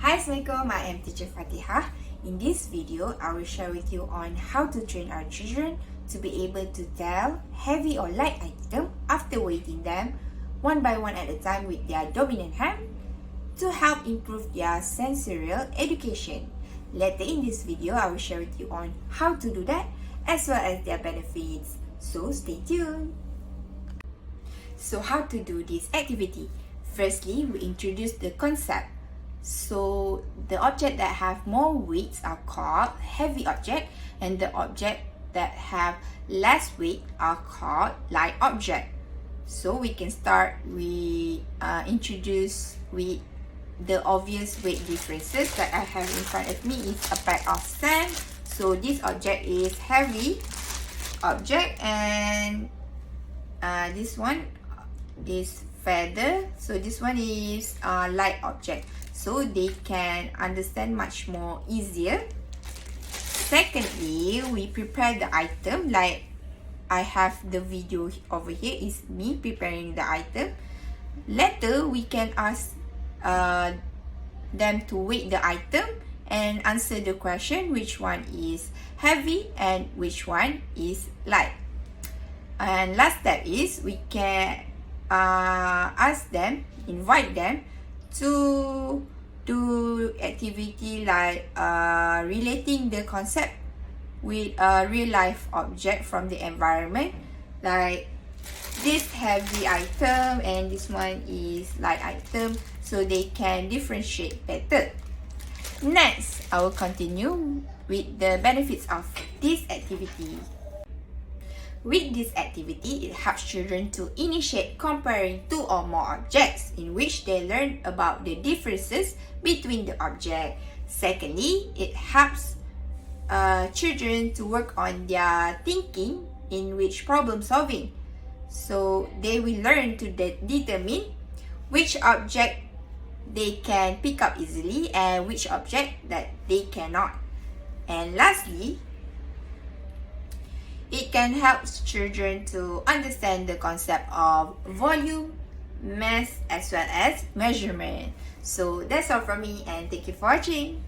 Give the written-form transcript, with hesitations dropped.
Hi Assalamualaikum, I am teacher Fatihah. In this video, I will share with you on how to train our children to be able to tell heavy or light item after weighting them one by one at a time with their dominant hand to help improve their sensorial education. Later in this video, I will share with you on how to do that as well as their benefits. So stay tuned. So how to do this activity? Firstly, we introduce the concept. So the object that have more weights are called heavy object, and the object that have less weight are called light object. So we can start with introduce with the obvious weight differences that I have in front of me is a pack of sand. So this object is heavy object, and this one is feather. So this one is light object. So they can understand much more easier. Secondly, we prepare the item like I have the video over here is me preparing the item. Later, we can ask them to weight the item and answer the question which one is heavy and which one is light. And last step is we can ask them, invite them to do activity like relating the concept with a real life object from the environment, like this heavy item and this one is light item, so they can differentiate better. Next, I will continue with the benefits of this activity. With this activity, it helps children to initiate comparing two or more objects in which they learn about the differences between the object. Secondly, it helps children to work on their thinking in which problem solving. So they will learn to determine which object they can pick up easily and which object that they cannot. And lastly, it can help children to understand the concept of volume, mass, as well as measurement. So that's all from me, and thank you for watching.